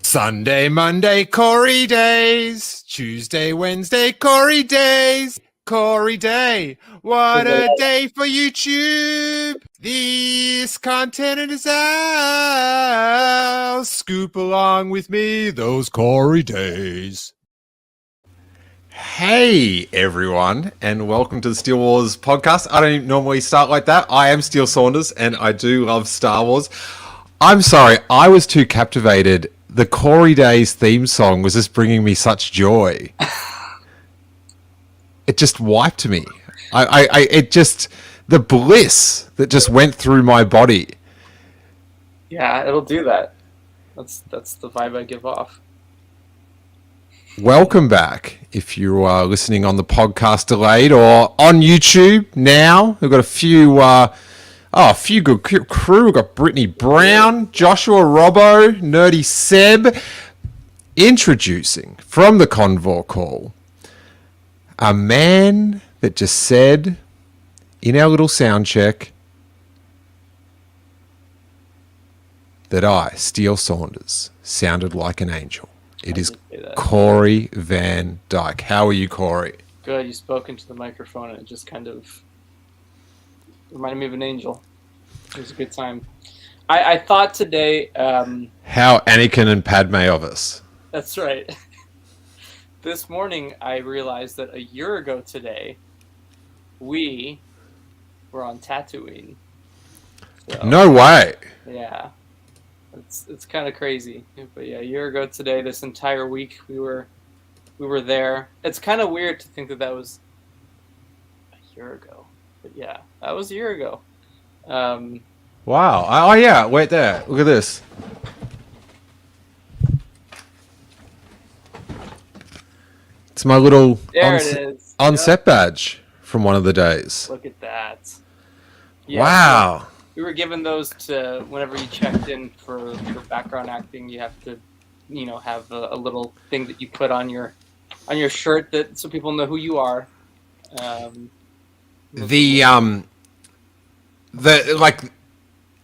Sunday, Monday, Corey days. Tuesday, Wednesday, Corey days. Corey Day. What a day for YouTube. This content is ours. Scoop along with me those Corey days. Hey everyone, and welcome to the Steele Wars podcast. I don't normally start like that. I am Steele Saunders, and I do love Star Wars. I'm sorry, I was too captivated. The Corey Days theme song was just bringing me such joy. It just wiped me. The bliss that just went through my body. Yeah, it'll do that. That's the vibe I give off. Welcome back. If you are listening on the podcast delayed or on YouTube now, we've got a few good crew. We've got Brittany Brown, Joshua Robbo, Nerdy Seb. Introducing from the Convor Call, a man that just said in our little sound check that I, Steele Saunders, sounded like an angel. It is Corey Van Dyke. How are you, Corey? Good. You spoke into the microphone and it just kind of reminded me of an angel. It was a good time. I thought today... how Anakin and Padme of us. That's right. This morning I realized that a year ago today, we were on Tatooine. So, no way. Yeah. It's kind of crazy. But yeah, a year ago today, this entire week we were there. It's kind of weird to think that was a year ago. But yeah, that was a year ago. Wow. Oh yeah, wait there. Look at this. It's my little on-set badge from one of the days. Look at that. Yeah, wow. We were given those to whenever you checked in for background acting. You have to, have a little thing that you put on your shirt that so people know who you are. Like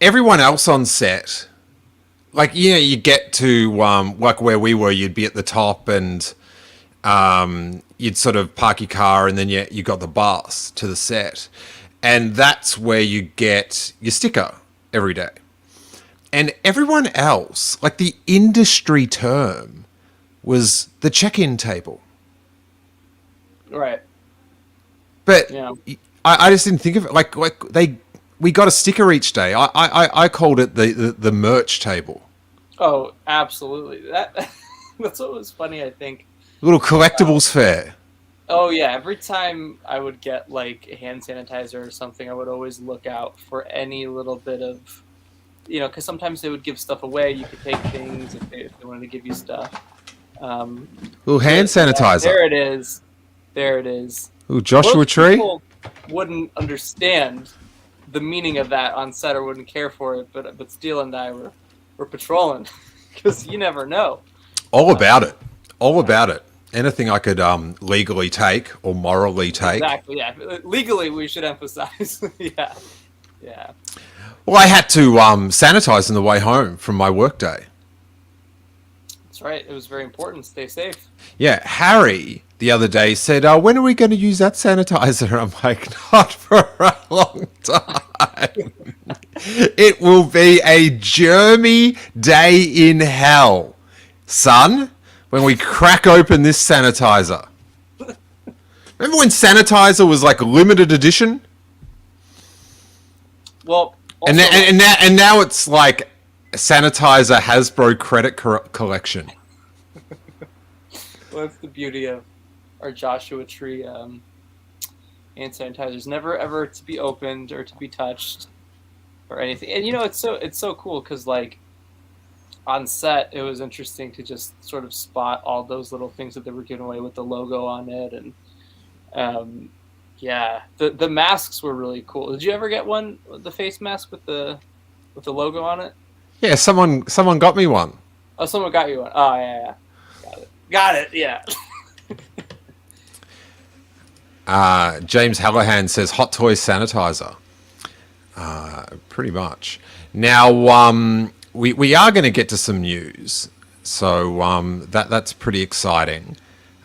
everyone else on set, like you get to like where we were, you'd be at the top and you'd sort of park your car and then you got the bus to the set. And that's where you get your sticker every day. And everyone else, like the industry term, was the check-in table. Right. But yeah. I just didn't think of it like we got a sticker each day. I called it the merch table. Oh, absolutely. That's what was funny, I think. A little collectibles fair. Oh yeah, every time I would get like hand sanitizer or something, I would always look out for any little bit of, because sometimes they would give stuff away. You could take things if they wanted to give you stuff. Little hand sanitizer. There it is. Ooh, Joshua Most Tree. People wouldn't understand the meaning of that on set or wouldn't care for it, but Steele and I were patrolling because you never know. All about it. All about it. Anything I could legally take or morally take. Exactly, yeah. Legally, we should emphasize. Yeah. Well, I had to sanitize on the way home from my workday. That's right. It was very important. Stay safe. Yeah, Harry the other day said, when are we going to use that sanitizer? I'm like, not for a long time. It will be a germy day in hell, son. When we crack open this sanitizer. Remember when sanitizer was like limited edition? Well, also, and now it's like sanitizer Hasbro credit collection. Well, that's the beauty of our Joshua Tree hand sanitizers. Never ever to be opened or to be touched or anything. And it's so cool because like. On set, it was interesting to just sort of spot all those little things that they were giving away with the logo on it, and the masks were really cool. Did you ever get one, the face mask with the logo on it? Yeah, someone got me one. Oh, someone got you one. Oh yeah. Got it. Yeah. James Hallahan says hot toy sanitizer. Pretty much. Now, we are going to get to some news So that's pretty exciting.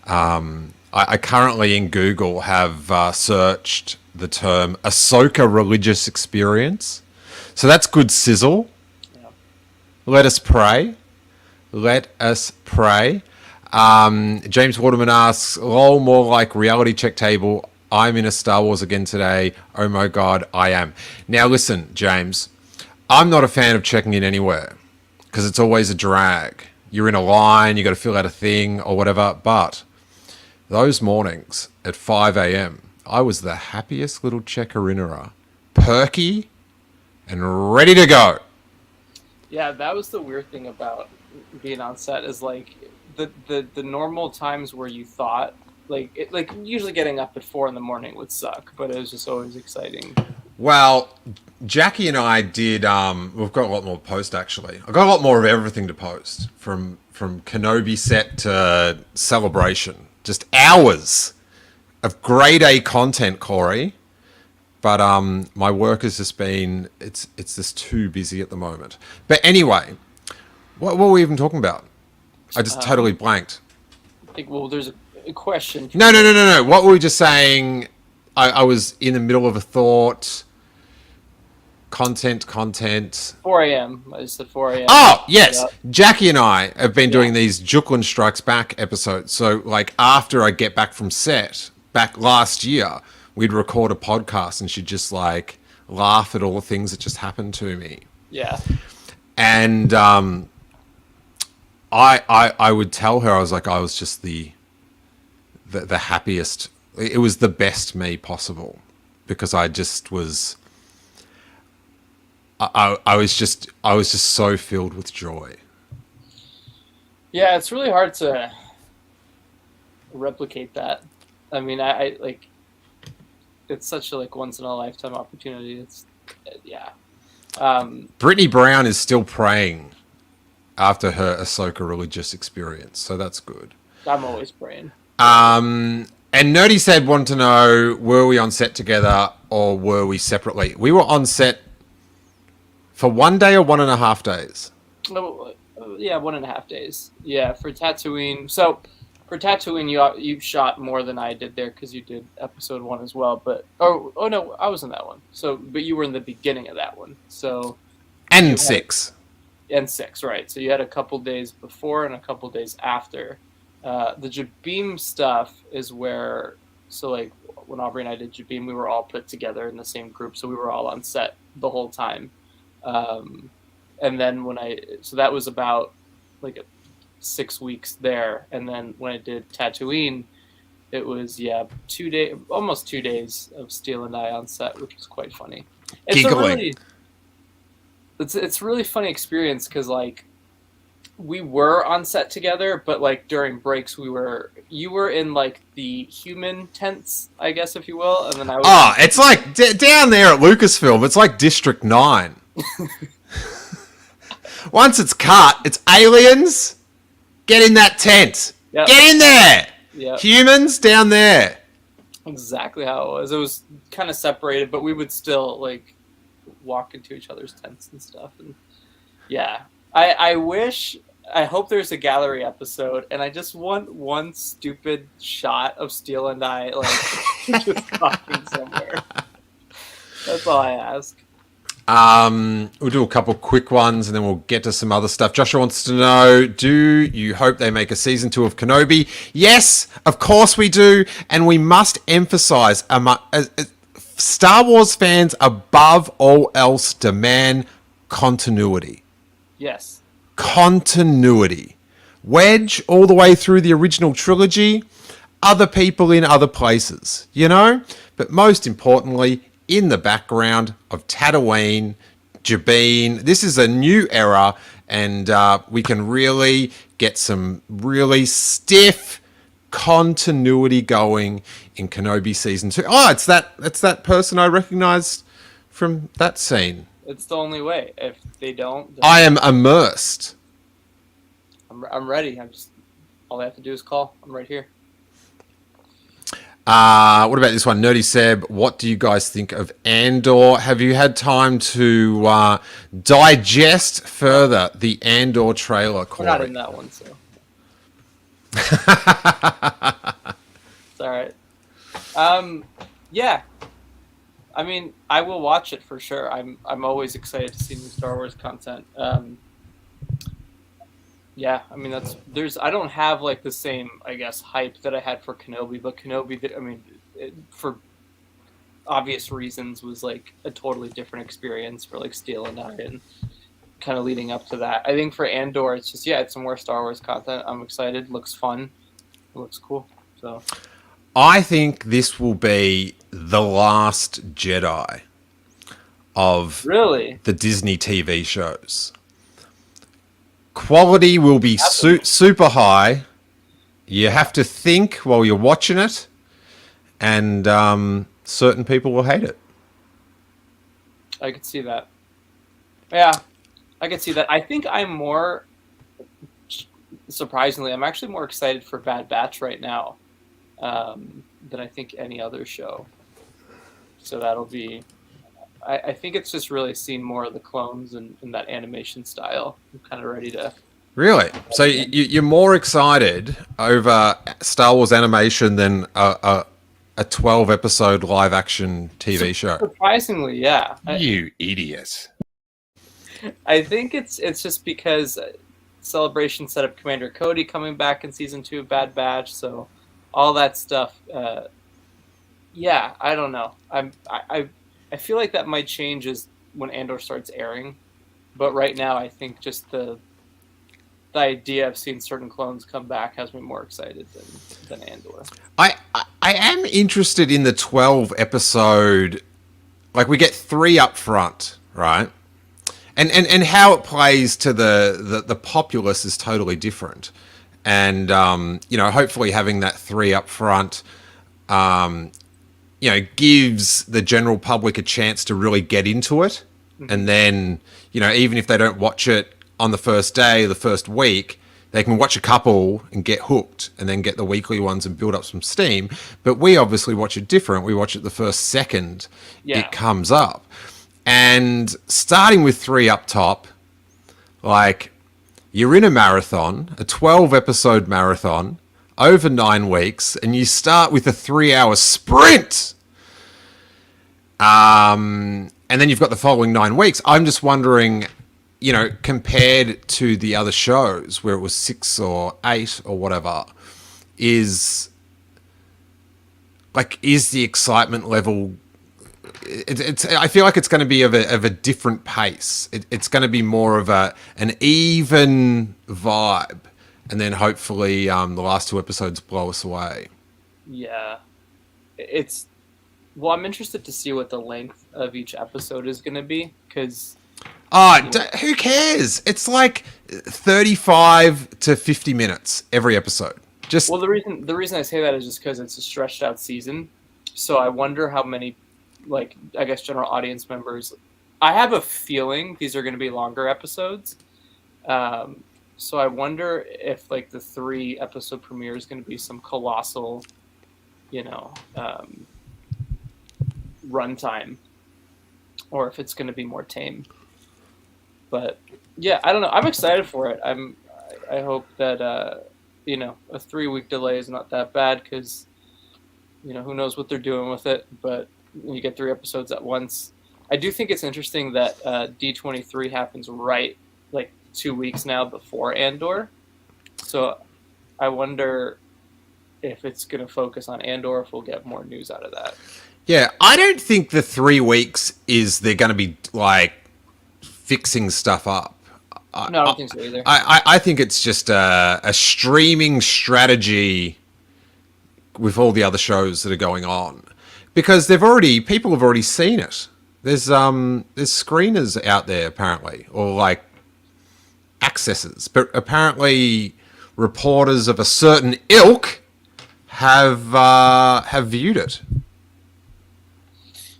I currently in Google have searched the term Ahsoka religious experience. So that's good sizzle. Yeah. Let us pray. Let us pray. James Waterman asks, lol, more like reality check table. I'm in a Star Wars again today. Oh my God, I am. Now listen, James, I'm not a fan of checking in anywhere because it's always a drag. You're in a line, you got to fill out a thing or whatever. But those mornings at 5 a.m., I was the happiest little checker-innerer, perky and ready to go. Yeah, that was the weird thing about being on set is like the normal times where you thought like usually getting up at 4 a.m. would suck, but it was just always exciting. Well, Jackie and I did. We've got a lot more to post actually. I've got a lot more of everything to post from Kenobi set to Celebration. Just hours of grade A content, Corey. But my work has just been it's just too busy at the moment. But anyway, what were we even talking about? I just totally blanked. I think there's a question. No. What were we just saying? I was in the middle of a thought. Content. 4 a.m. I just said 4 a.m. Oh, yes. Yep. Jackie and I have been doing these Juklin Strikes Back episodes. So, like, after I get back from set, back last year, we'd record a podcast and she'd just, like, laugh at all the things that just happened to me. Yeah. And I would tell her, I was like, I was just the happiest. It was the best me possible because I just was... I was just so filled with joy. Yeah, it's really hard to replicate that. I mean, I like it's such a once in a lifetime opportunity. It's yeah. Brittany Brown is still praying after her Ahsoka religious experience, so that's good. I'm always praying. And Nerdy said wanted to know, were we on set together or were we separately? We were on set for 1 day or 1.5 days? Oh, yeah, 1.5 days. Yeah, for Tatooine. So for Tatooine, you shot more than I did there because you did episode 1 as well. But oh no, I was in that one. So, but you were in the beginning of that one. So and 6. And 6, right? So you had a couple days before and a couple days after. The Jabeam stuff is where, so like when Aubrey and I did Jabeam, we were all put together in the same group, so we were all on set the whole time. And then so that was about 6 weeks there. And then when I did Tatooine, it was, 2 days, almost 2 days of Steele and I on set, which was quite funny. Giggling. It's a really funny experience because we were on set together, but during breaks you were in the human tents, I guess, if you will, and then I was. Oh, it's like down there at Lucasfilm. It's like District 9. Once it's cut, it's aliens. Get in that tent. Yep. Get in there. Yep. Humans down there. Exactly how it was. It was kind of separated, but we would still walk into each other's tents and stuff. And yeah, I hope there's a gallery episode, and I just want one stupid shot of Steele and I just talking somewhere. That's all I ask. We'll do a couple quick ones and then we'll get to some other stuff. Joshua wants to know, do you hope they make a season 2 of Kenobi? Yes, of course we do. And we must emphasize, Star Wars fans above all else demand continuity. Yes. Continuity. Wedge all the way through the original trilogy, other people in other places, But most importantly, in the background of Tatooine, Jabeen. This is a new era, and we can really get some really stiff continuity going in Kenobi Season 2. Oh, it's that person I recognized from that scene. It's the only way. If they don't... I am immersed. I'm ready. All I have to do is call. I'm right here. What about this one? Nerdy Seb, what do you guys think of Andor? Have you had time to digest further the Andor trailer, We're Corey? not in that one, so it's all right. Yeah. I mean, I will watch it for sure. I'm always excited to see new Star Wars content. Yeah, I mean I don't have like the same, I guess, hype that I had for Kenobi, but Kenobi, I mean, for obvious reasons, was like a totally different experience for like Steele and I, and kind of leading up to that. I think for Andor, it's just it's some more Star Wars content. I'm excited. Looks fun. It looks cool. So I think this will be the last Jedi of really, the Disney TV shows. Quality will be super high. You have to think while you're watching it, and certain people will hate it. I could see that. Yeah, I could see that. I think I'm more, surprisingly, I'm actually more excited for Bad Batch right now than I think any other show. So that'll be, I think it's just really seen more of the clones and that animation style. I'm kind of ready to. Really? So you're more excited over Star Wars animation than a 12-episode live-action TV show? Surprisingly, yeah. You idiot. I think it's just because Celebration set up Commander Cody coming back in season 2 of Bad Batch, so all that stuff. Yeah, I don't know. I feel like that might change as when Andor starts airing, but right now I think just the idea of seeing certain clones come back has me more excited than Andor. I am interested in the 12-episode. Like, we get 3 up front, right? And how it plays to the populace is totally different. And hopefully having that 3 up front gives the general public a chance to really get into it. Mm-hmm. And then, even if they don't watch it on the first day, the first week, they can watch a couple and get hooked, and then get the weekly ones and build up some steam. But we obviously watch it different. We watch it the first second it comes up. And starting with 3 up top, like, you're in a marathon, a 12-episode marathon, over 9 weeks, and you start with a 3-hour sprint. And then you've got the following 9 weeks. I'm just wondering, compared to the other shows where it was 6 or 8 or whatever, is the excitement level? I feel like it's going to be of a different pace. It's going to be more of an even vibe, and then hopefully the last 2 episodes blow us away. Yeah, I'm interested to see what the length of each episode is going to be, because who cares? It's like 35 to 50 minutes every episode. The reason I say that is just because it's a stretched out season, so I wonder how many, I guess, general audience members. I have a feeling these are going to be longer episodes. So I wonder if the 3-episode premiere is going to be some colossal, runtime, or if it's going to be more tame. But yeah, I don't know. I'm excited for it. I hope that a 3-week delay is not that bad, because who knows what they're doing with it. But when you get 3 episodes at once, I do think it's interesting that D23 happens right 2 weeks now before Andor. So I wonder if it's going to focus on Andor, if we'll get more news out of that. Yeah, I don't think the 3 weeks is they're going to be fixing stuff up. No, I don't think so either. I think it's just a streaming strategy with all the other shows that are going on, because people have already seen it. There's screeners out there apparently, or accesses, but apparently reporters of a certain ilk have viewed it.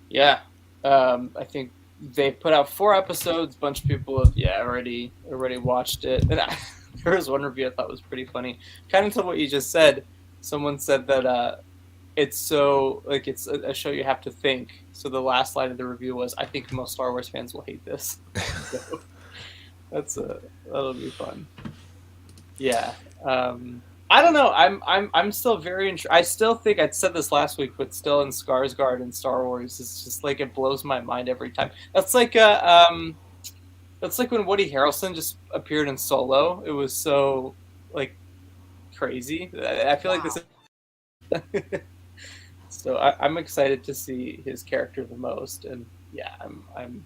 Yeah, I think they put out 4 episodes. A bunch of people have already watched it. And there was one review I thought was pretty funny. Kind of to what you just said. Someone said that it's so like it's a show you have to think. So the last line of the review was, "I think most Star Wars fans will hate this." So that'll be fun. Yeah. I don't know. I'm still very. I still think I said this last week, but still in Skarsgård in Star Wars, it's just like it blows my mind every time. That's like that's like when Woody Harrelson just appeared in Solo. It was so like crazy. I feel like this. So I'm excited to see his character the most, and yeah, I'm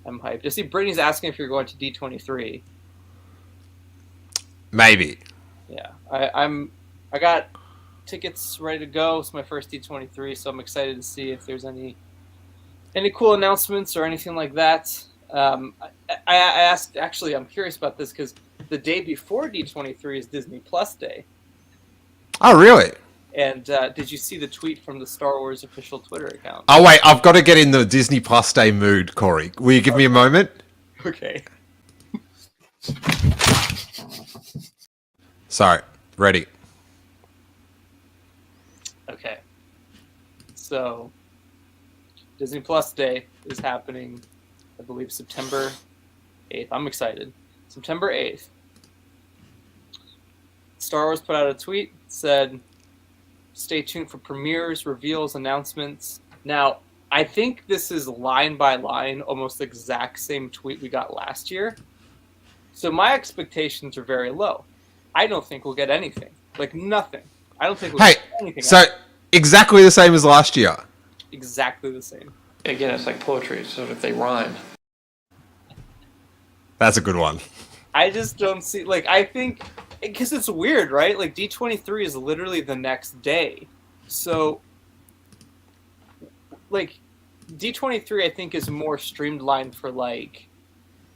hyped. You see, Brittany's asking if you're going to D23. Maybe. Yeah, I got tickets ready to go. It's my first D23, so I'm excited to see if there's any cool announcements or anything like that. I asked, actually, I'm curious about this because the day before D23 is Disney Plus Day. Oh, really? And did you see the tweet from the Star Wars official Twitter account? Oh, wait, I've got to get in the Disney Plus Day mood, Corey. Will you give me a moment? Okay. Sorry, ready. Okay. So, Disney Plus Day is happening, I believe, September 8th. I'm excited. September 8th. Star Wars put out a tweet, said, stay tuned for premieres, reveals, announcements. Now, I think this is line by line, almost the exact same tweet we got last year. So my expectations are very low. I don't think we'll get anything. Like, nothing. I don't think we'll get anything. So, exactly the same as last year. Exactly the same. Again, it's like poetry, so if they rhyme. That's a good one. I just don't see, like, I think, because it's weird, right? Like, D23 is literally the next day. So, like, D23, I think, is more streamlined for, like,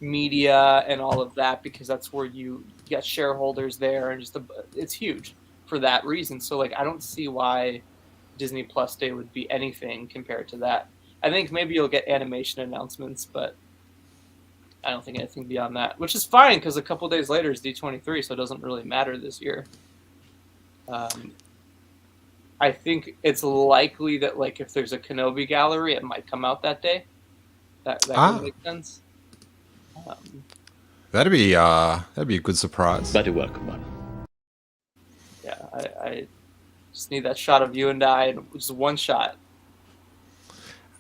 media and all of that, because that's where you get shareholders there, and just it's huge for that reason. So, like, I don't see why Disney Plus Day would be anything compared to that. I think maybe you'll get animation announcements, but I don't think anything beyond that, which is fine because a couple days later is D23, so it doesn't really matter this year. I think it's likely that, like, if there's a Kenobi gallery, it might come out that day. That would make sense. That'd be a good surprise. That'd be welcome one. Yeah, I just need that shot of you and I, just one shot.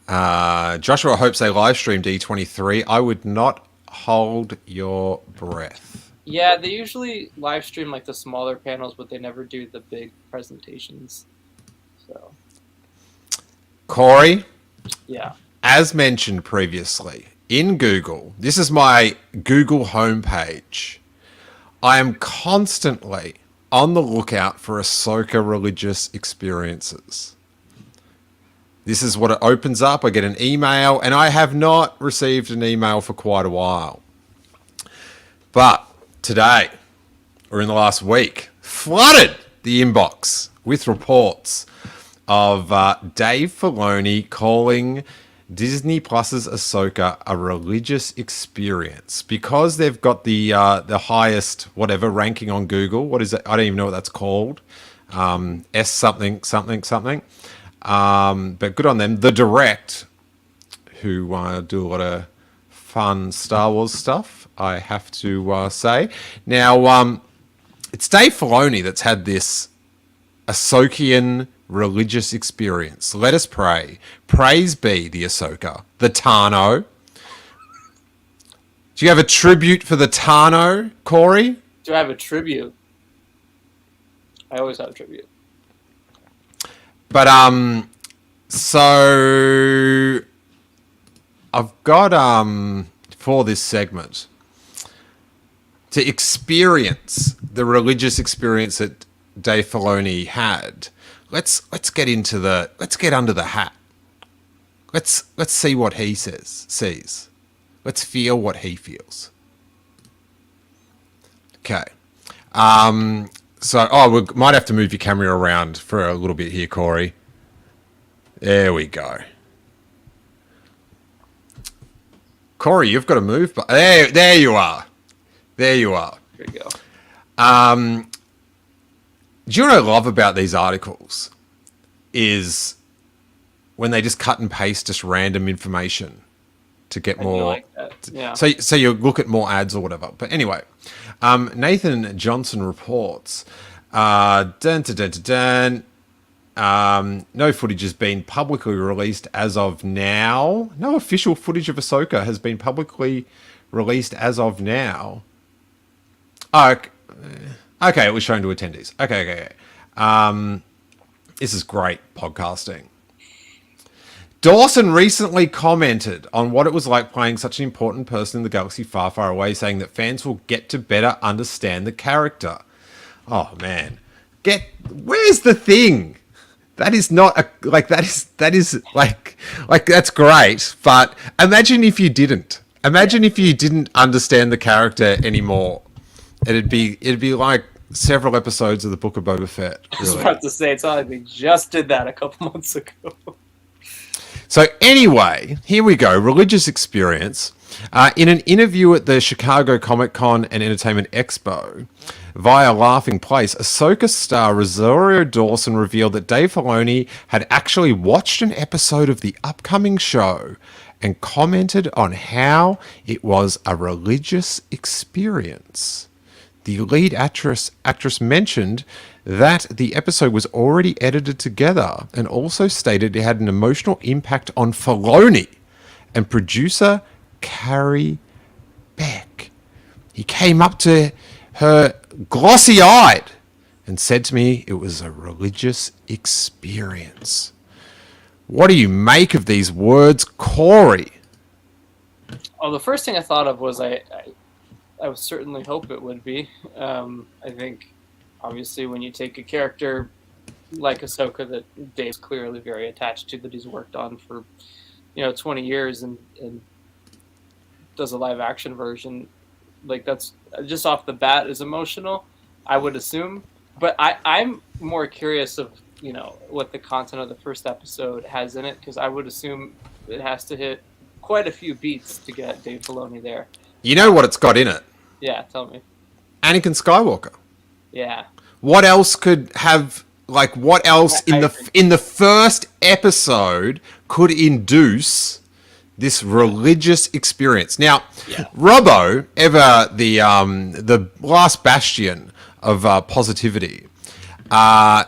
Joshua hopes they live stream D23. I would not hold your breath. Yeah, they usually live stream like the smaller panels, but they never do the big presentations. So, Corey? Yeah. As mentioned previously, in Google, this is my Google homepage. I am constantly on the lookout for Ahsoka religious experiences. This is what it opens up. I get an email, and I have not received an email for quite a while. But today, or in the last week, flooded the inbox with reports of Dave Filoni calling Disney Plus's Ahsoka a religious experience because they've got the highest whatever ranking on Google. What is it? I don't even know what that's called. S something something something. But good on them. The Direct, who do a lot of fun Star Wars stuff, I have to say. Now, it's Dave Filoni that's had this Ahsokian religious experience. Let us pray. Praise be the Ahsoka. The Tano. Do you have a tribute for the Tano, Corey? Do I have a tribute? I always have a tribute. But so I've got for this segment to experience the religious experience that Dave Filoni had. Let's get under the hat. Let's see what he sees. Let's feel what he feels. Okay. So, we might have to move your camera around for a little bit here, Corey. There we go. Corey, you've got to move. But there you are. There you are. There you go. Do you know what I love about these articles? is when they just cut and paste just random information to get I more. do like that. Yeah. So you look at more ads or whatever. But anyway, Nathan Johnson reports. No footage has been publicly released as of now. No official footage of Ahsoka has been publicly released as of now. Oh, okay, it was shown to attendees. Okay. This is great podcasting. Dawson recently commented on what it was like playing such an important person in the galaxy far, far away, saying that fans will get to better understand the character. Oh man, where's the thing? That is not that is that's great. But imagine if you didn't. Imagine if you didn't understand the character anymore. It'd be like several episodes of the Book of Boba Fett. Really. I was about to say, it's not like they just did that a couple months ago. So anyway, here we go. Religious experience. In an interview at the Chicago Comic-Con and Entertainment Expo, via Laughing Place, Ahsoka star Rosario Dawson revealed that Dave Filoni had actually watched an episode of the upcoming show and commented on how it was a religious experience. The lead actress mentioned that the episode was already edited together and also stated it had an emotional impact on Filoni and producer Carrie Beck. He came up to her glossy-eyed and said to me it was a religious experience. What do you make of these words, Corey? Oh, the first thing I thought of was I would certainly hope it would be. I think, obviously, when you take a character like Ahsoka that Dave's clearly very attached to, that he's worked on for 20 years, and does a live action version, like that's just off the bat is emotional, I would assume. But I'm more curious of what the content of the first episode has in it, because I would assume it has to hit quite a few beats to get Dave Filoni there. You know what it's got in it? Yeah, tell me. Anakin Skywalker. Yeah. What else could have, what else in the first episode could induce this religious experience? Now, Robbo, ever the last bastion of positivity,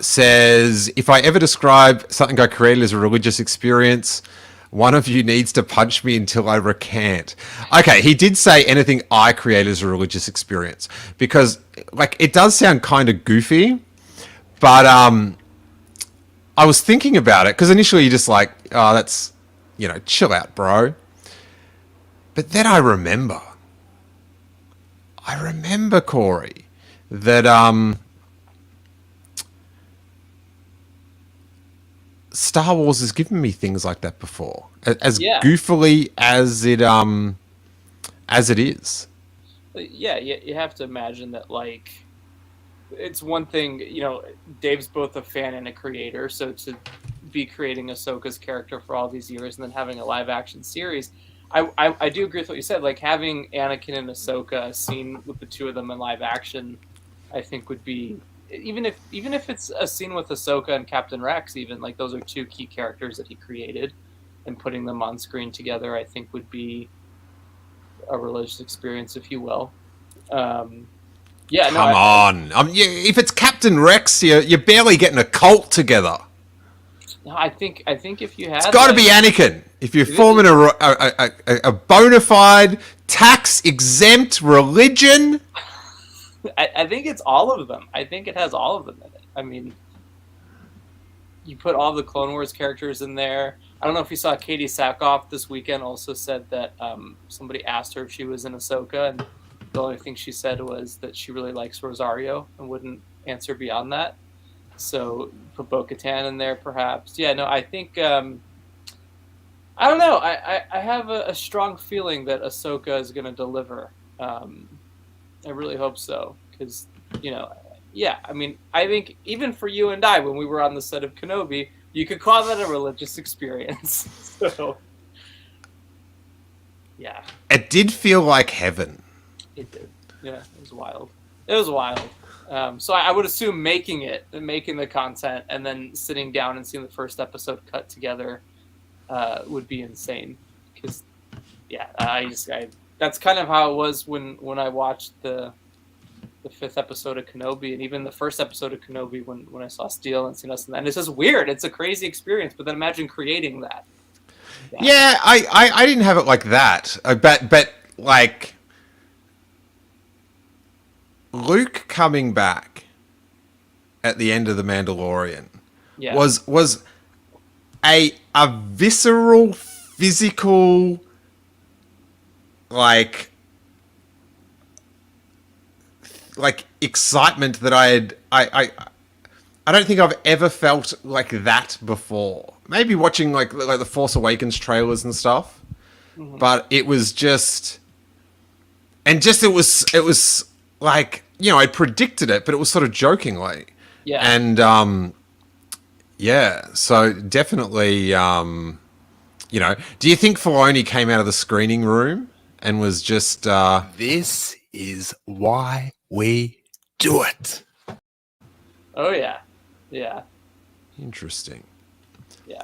says, if I ever describe something I created as a religious experience, one of you needs to punch me until I recant. Okay, he did say anything I create as a religious experience, because it does sound kind of goofy, but I was thinking about it, because initially you're just like, oh, that's, chill out, bro. But then I remember, Corey, that Star Wars has given me things like that before, as goofily as it is. Yeah, you have to imagine that, it's one thing, Dave's both a fan and a creator, so to be creating Ahsoka's character for all these years and then having a live action series, I do agree with what you said. Having Anakin and Ahsoka, a scene with the two of them in live action, I think would be, even if it's a scene with Ahsoka and Captain Rex, even those are two key characters that he created, and putting them on screen together, I think would be a religious experience, if you will. Come on. If it's Captain Rex, you're barely getting a cult together. No, I think if you had, it's got to be Anakin. If you're forming a bona fide tax exempt religion, I think it's all of them. I think it has all of them in it. I mean, you put all the Clone Wars characters in there. I don't know if you saw Katie Sackhoff this weekend also said that somebody asked her if she was in Ahsoka, and the only thing she said was that she really likes Rosario and wouldn't answer beyond that. So put Bo-Katan in there, perhaps. Yeah, no, I think I don't know. I have a strong feeling that Ahsoka is going to deliver. I really hope so, because I mean, I think even for you and I, when we were on the set of Kenobi, you could call that a religious experience. So, yeah, it did feel like heaven. It did. Yeah, it was wild. It was wild. So I would assume making the content, and then sitting down and seeing the first episode cut together would be insane. Because, yeah, that's kind of how it was when I watched the 5th episode of Kenobi, and even the first episode of Kenobi when I saw Steele and seen us in that. And it's just weird. It's a crazy experience. But then imagine creating that. Yeah, I didn't have it like that. But like Luke coming back at the end of The Mandalorian was a visceral, physical, like excitement that I don't think I've ever felt like that before. Maybe watching like the Force Awakens trailers and stuff, but it was just, it was like, you know, I predicted it, but it was sort of jokingly. Yeah. And yeah, so definitely, you know, do you think Filoni came out of the screening room and was just This is why we do it. Oh yeah, yeah, interesting? yeah.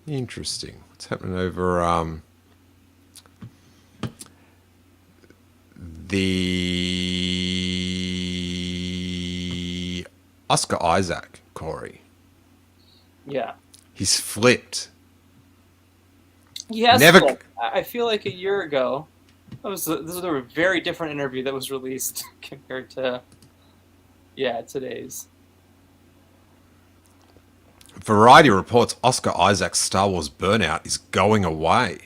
Interesting. What's happening over the Oscar Isaac, Corey? Yeah. He's flipped. Yes. Never. I feel like a year ago, this was a very different interview that was released compared to, today's. Variety reports Oscar Isaac's Star Wars burnout is going away,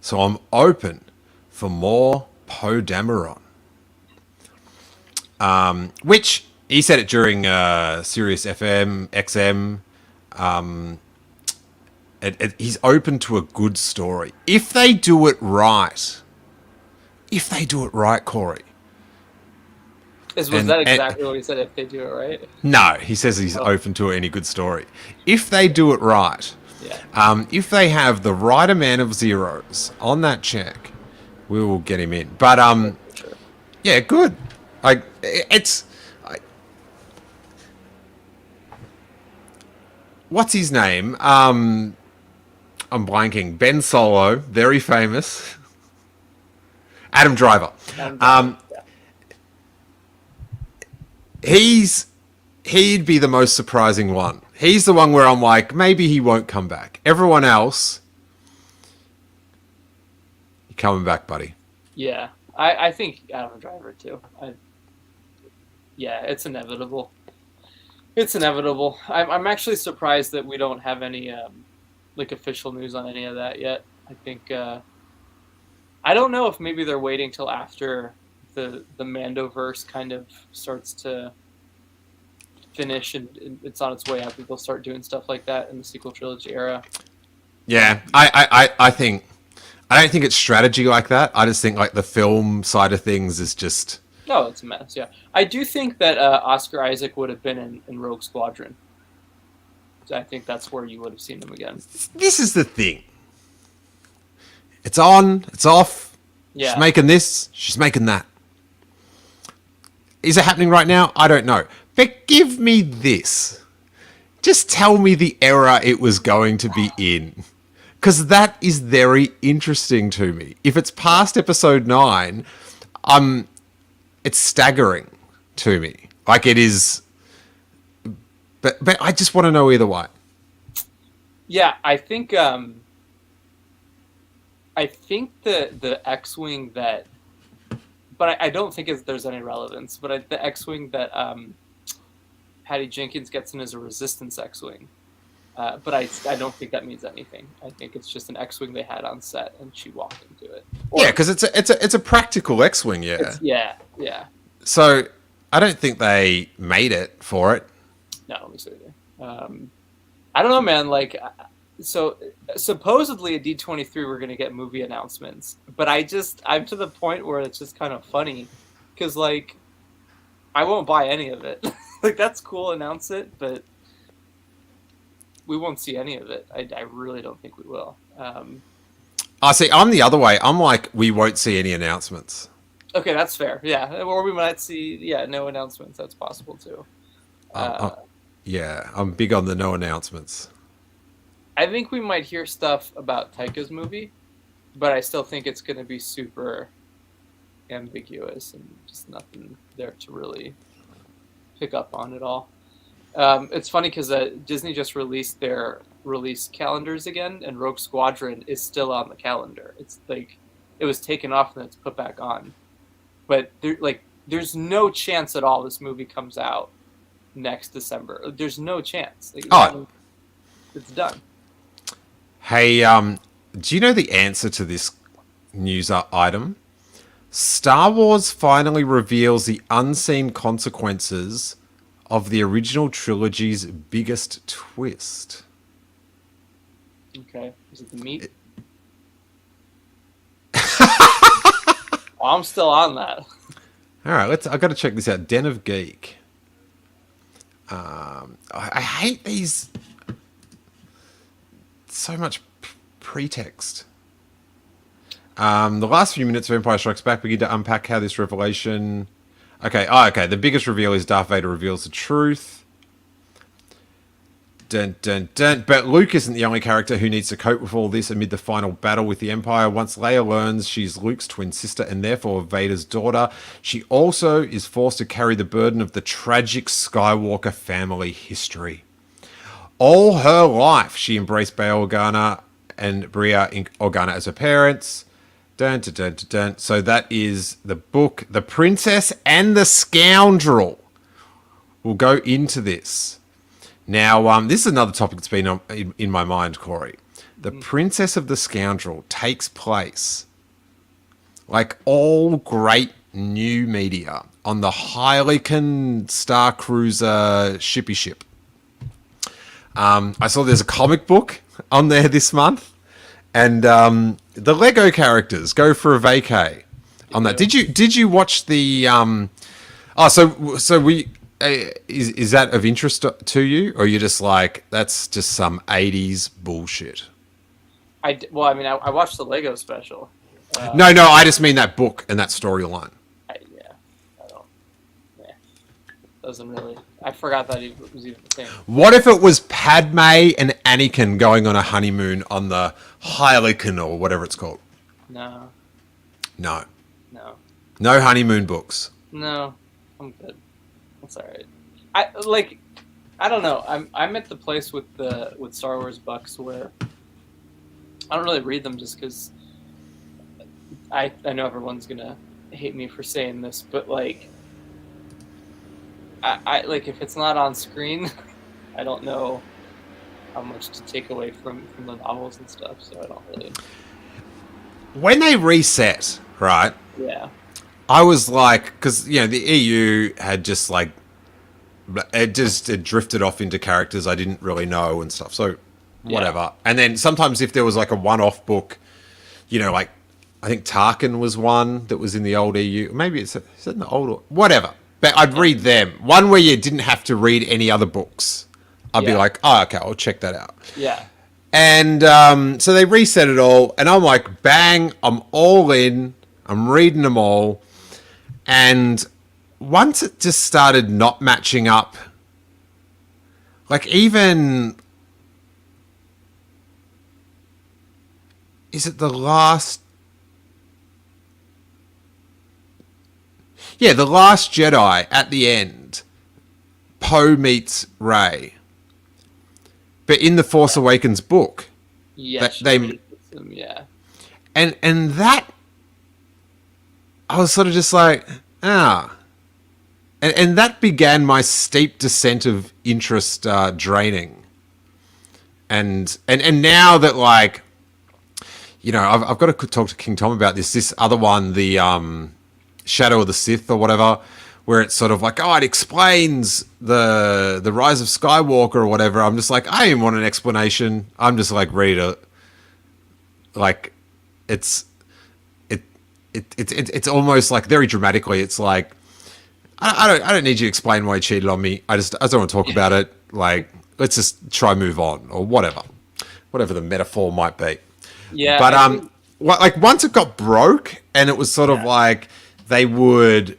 so I'm open for more Poe Dameron. Which he said it during Sirius FM XM. He's open to a good story if they do it right. If they do it right, Corey. Was that exactly what he said? If they do it right? No, he says he's open to any good story. If they do it right, if they have the right amount of zeros on that check, we will get him in. But Sure. yeah, good. What's his name? I'm blanking. Ben Solo, very famous. Adam Driver. He'd be the most surprising one. He's the one where I'm like, maybe he won't come back. Everyone else, you're coming back, buddy. Yeah, I think Adam Driver too. It's inevitable. It's inevitable. I'm actually surprised that we don't have any official news on any of that yet. I think I don't know if maybe they're waiting till after the Mandoverse kind of starts to finish and it's on its way out. People start doing stuff like that in the sequel trilogy era. Yeah, I don't think it's strategy like that. I just think like the film side of things is just... No, it's a mess, yeah. I do think that Oscar Isaac would have been in Rogue Squadron. I think that's where you would have seen him again. This is the thing. It's on, it's off. Yeah. She's making this, she's making that. Is it happening right now? I don't know. But give me this. Just tell me the era it was going to be in. Because that is very interesting to me. If it's past episode 9, it's staggering to me. Like it is... But I just want to know either way. Yeah, I think the X-Wing that... But I don't think there's any relevance. But the X-Wing that Patty Jenkins gets in is a Resistance X-Wing. But I don't think that means anything. I think it's just an X-Wing they had on set, and she walked into it. Yeah, because it's a practical X-Wing, yeah. Yeah. So I don't think they made it for it. No, let me say that. I don't know, man. Like, so supposedly at D23 we're gonna get movie announcements, but I'm to the point where it's just kind of funny, because like I won't buy any of it. Like that's cool, announce it, but we won't see any of it. I really don't think we will. I see. I'm the other way. I'm like, we won't see any announcements. Okay, that's fair. Yeah, or we might see. Yeah, no announcements. That's possible too. Yeah, I'm big on the no announcements. I think we might hear stuff about Taika's movie, but I still think it's going to be super ambiguous and just nothing there to really pick up on at all. It's funny because Disney just released their release calendars again, and Rogue Squadron is still on the calendar. It's like it was taken off and it's put back on, but there's no chance at all this movie comes out next December. There's no chance. It's done. Hey, do you know the answer to this news item? Star Wars finally reveals the unseen consequences of the original trilogy's biggest twist. Okay, is it the meat? I'm still on that. All right, I got to check this out. Den of Geek. I hate these. So much pretext. The last few minutes of Empire Strikes Back begin to unpack how this revelation. Okay. The biggest reveal is Darth Vader reveals the truth. Dun, dun, dun. But Luke isn't the only character who needs to cope with all this amid the final battle with the Empire. Once Leia learns she's Luke's twin sister and therefore Vader's daughter, she also is forced to carry the burden of the tragic Skywalker family history. All her life, she embraced Bail Organa and Bria Organa as her parents. Dun, dun, dun, dun, dun. So that is the book, The Princess and the Scoundrel. We'll go into this. Now, this is another topic that's been in my mind, Corey. The Princess of the Scoundrel takes place, like all great new media, on the Hyperchat Star Cruiser shippy ship. I saw there's a comic book on there this month, and the Lego characters go for a vacay on that. Did you watch the? Is that of interest to you, or you're just like that's just some '80s bullshit? I watched the Lego special. No, I just mean that book and that storyline. Doesn't really. I forgot that it was even a thing. What if it was Padme and Anakin going on a honeymoon on the Hyperchat or whatever it's called? No. No honeymoon books. No, I'm good. That's all right. I don't know. I'm at the place with Star Wars books where I don't really read them just because I know everyone's gonna hate me for saying this, but like. I if it's not on screen, I don't know how much to take away from the novels and stuff, so I don't really. When they reset, right? Yeah. I was like, because the EU had just it drifted off into characters I didn't really know and stuff. So whatever. Yeah. And then sometimes if there was like a one-off book, I think Tarkin was one that was in the old EU. Maybe is it in the old whatever. But I'd read them. One where you didn't have to read any other books. I'd be like, oh, okay, I'll check that out. Yeah. And so they reset it all, and I'm like, bang, I'm all in. I'm reading them all. And once it just started not matching up, like even... Is it the last... Yeah, The Last Jedi at the end, Poe meets Rey. But in the Force Awakens book, yeah, yeah. And that I was sort of just like, and that began my steep descent of interest draining. And now that I've got to talk to King Tom about this other one, the Shadow of the Sith or whatever, where it's sort of like, it explains the rise of Skywalker or whatever. I'm just like, I didn't want an explanation. I'm just like, read it. Like, it's almost like very dramatically. It's like, I don't need you to explain why you cheated on me. I don't want to talk about it. Like, let's just try move on or whatever the metaphor might be. Yeah. But once it got broke and it was sort of like they would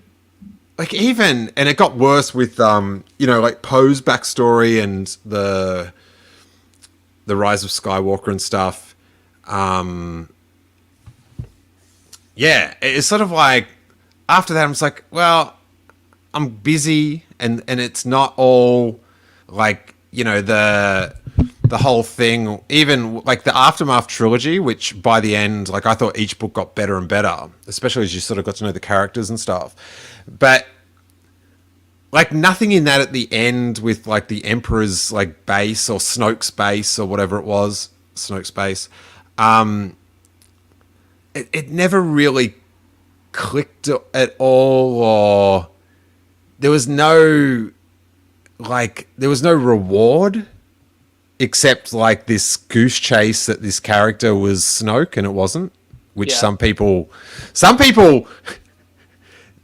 like even, and it got worse with like Poe's backstory and the Rise of Skywalker and stuff. It's sort of like after that, I'm just like, well, I'm busy, and it's not all like the whole thing. Even like the Aftermath trilogy, which by the end, like I thought each book got better and better, especially as you sort of got to know the characters and stuff. But like nothing in that at the end with like the Emperor's like base or Snoke's base or whatever it was, Snoke's base. It never really clicked at all, or there was no reward except like this goose chase that this character was Snoke and it wasn't, which some people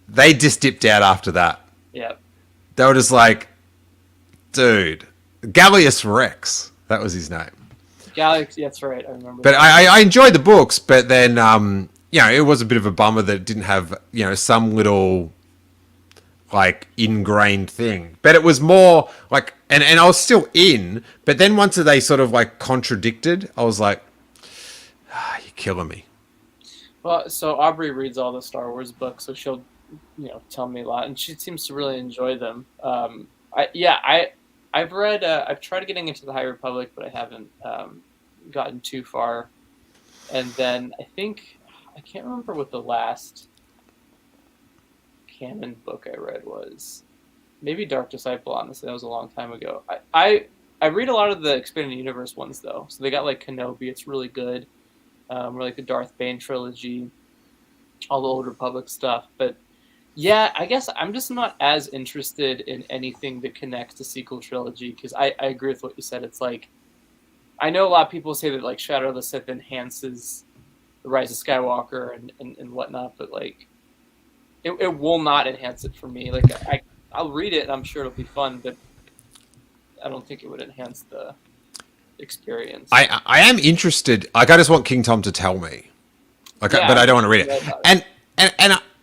they just dipped out after that. Yeah. They were just like, dude, Gallius Rex, that was his name. Galaxy, that's right, I remember. But I enjoyed the books, but then it was a bit of a bummer that it didn't have some little like ingrained thing. But it was more like, and I was still in, but then once they sort of like contradicted, I was like, you're killing me. Well, so Aubrey reads all the Star Wars books, so she'll tell me a lot, and she seems to really enjoy them. I've read. I've tried getting into the High Republic, but I haven't gotten too far. And then I can't remember what the last canon book I read was. Maybe Dark Disciple. Honestly, that was a long time ago. I read a lot of the expanded universe ones though. So they got like Kenobi. It's really good. Or like the Darth Bane trilogy, all the Old Republic stuff. But yeah, I guess I'm just not as interested in anything that connects to sequel trilogy, because I agree with what you said. It's like, I know a lot of people say that like Shadow of the Sith enhances the Rise of Skywalker and whatnot, but like it will not enhance it for me. Like I'll read it and I'm sure it'll be fun, but I don't think it would enhance the experience. I am interested. Like I just want King Tom to tell me, like, but I don't want to read it. And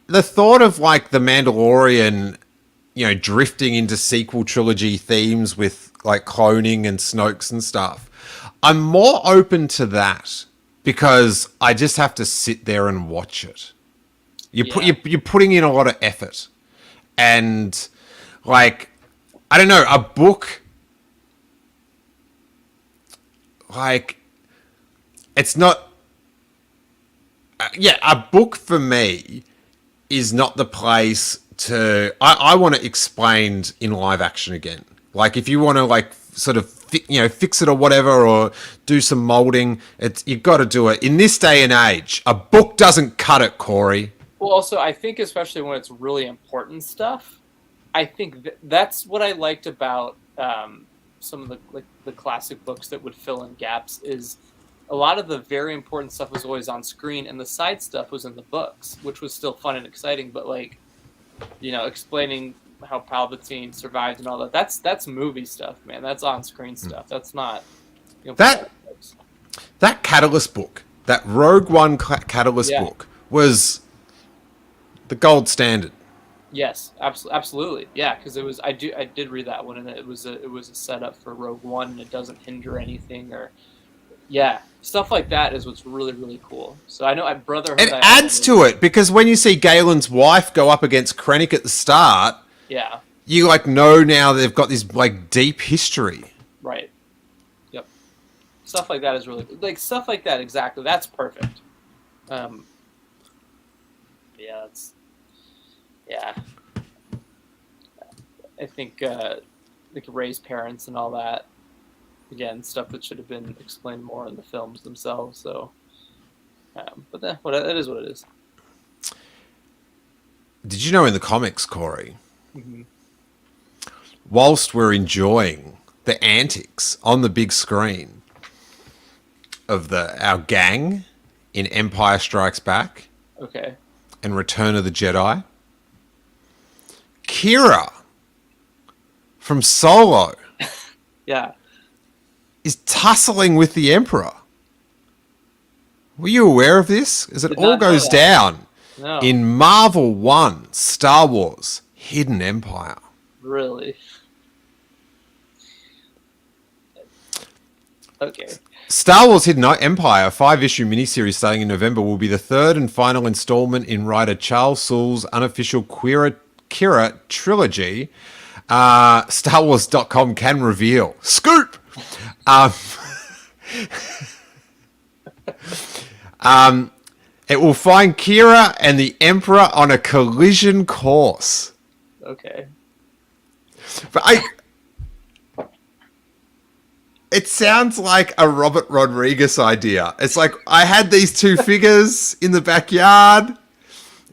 the thought of like the Mandalorian, drifting into sequel trilogy themes with like cloning and Snokes and stuff, I'm more open to that because I just have to sit there and watch it. You're putting in a lot of effort, and like I don't know, a book. Like, it's not... a book for me is not the place to... I want it explained in live action again. Like, if you want to, like, sort of, fix it or whatever, or do some molding, you've got to do it. In this day and age, a book doesn't cut it, Corey. Well, also, I think especially when it's really important stuff, I think that's what I liked about... some of the classic books that would fill in gaps is a lot of the very important stuff was always on screen and the side stuff was in the books, which was still fun and exciting, but like, explaining how Palpatine survived and all that's movie stuff, man. That's on screen stuff. That's not that Catalyst book, that Rogue One Catalyst book was the gold standard. Yes, absolutely. Yeah, because it was. I did read that one, and it was a setup for Rogue One, and it doesn't hinder anything, or stuff like that is what's really really cool. So I know Brotherhood. It adds to it because when you see Galen's wife go up against Krennic at the start, you like know now they've got this like deep history. Right. Yep. Stuff like that is really like stuff like that. Exactly. That's perfect. Yeah, I think like Rey's parents and all that. Again, stuff that should have been explained more in the films themselves. So, but that is what it is. Did you know in the comics, Corey, whilst we're enjoying the antics on the big screen of our gang in Empire Strikes Back, and Return of the Jedi, Kira from Solo is tussling with the Emperor. Were you aware of this? As it all goes down, No. In Marvel 1, Star Wars, Hidden Empire. Really? Okay. Star Wars Hidden Empire, a 5-issue miniseries starting in November, will be the third and final installment in writer Charles Soule's unofficial Kira trilogy. StarWars.com can reveal. Scoop! It will find Kira and the Emperor on a collision course. Okay. But it sounds like a Robert Rodriguez idea. It's like, I had these two figures in the backyard,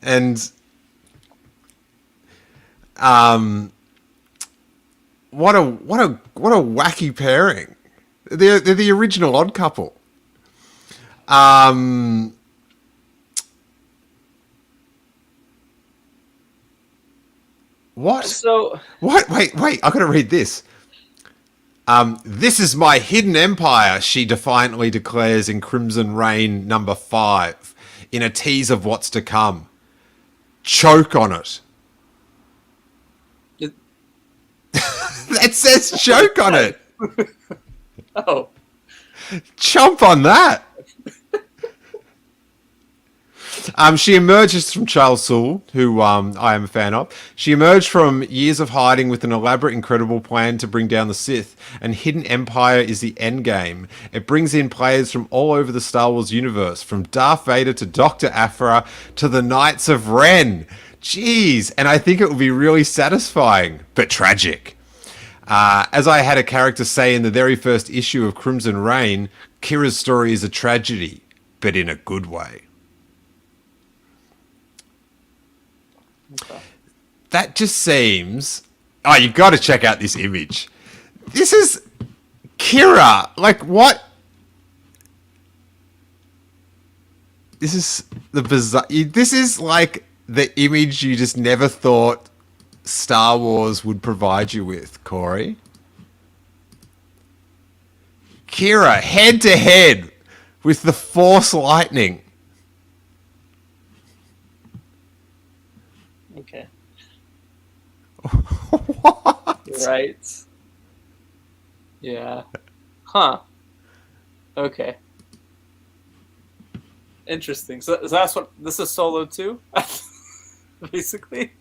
and what a wacky pairing. They're the original Odd Couple. What? So What? Wait, I gotta read this. This is my hidden empire, she defiantly declares in Crimson Reign number 5, in a tease of what's to come. Choke on it. That says choke on it. oh, Chomp on that. She emerges from Charles Soule, who I am a fan of. She emerged from years of hiding with an elaborate, incredible plan to bring down the Sith, and Hidden Empire is the endgame. It brings in players from all over the Star Wars universe, from Darth Vader to Dr. Aphra to the Knights of Ren. Jeez, and I think it will be really satisfying, but tragic. As I had a character say in the very first issue of Crimson Reign, Kira's story is a tragedy, but in a good way. okay. That just seems... Oh, you've got to check out this image. This is Kira. Like, what? This is the bizarre... This is like the image you just never thought Star Wars would provide you with, Corey. Kira, head to head with the Force lightning. Okay. What? Right. Yeah. Huh. Okay. Interesting. So that's what this is, Solo 2, basically.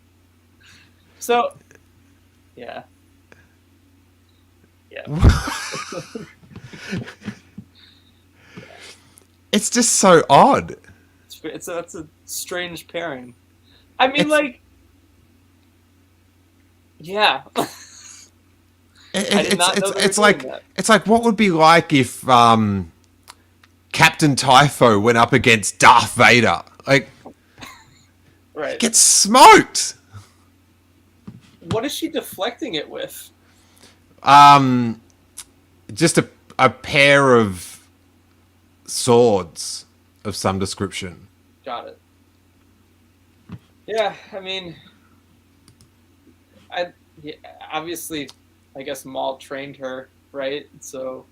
So, yeah. Yeah. It's just so odd. It's a strange pairing. I mean, like, yeah. I did not know they were It's doing like that. it's like what would be like if Captain Typho went up against Darth Vader. Like, Right. gets smoked. What is she deflecting it with? Just a pair of swords of some description. Got it. Yeah, I mean, obviously, I guess Maul trained her, right? So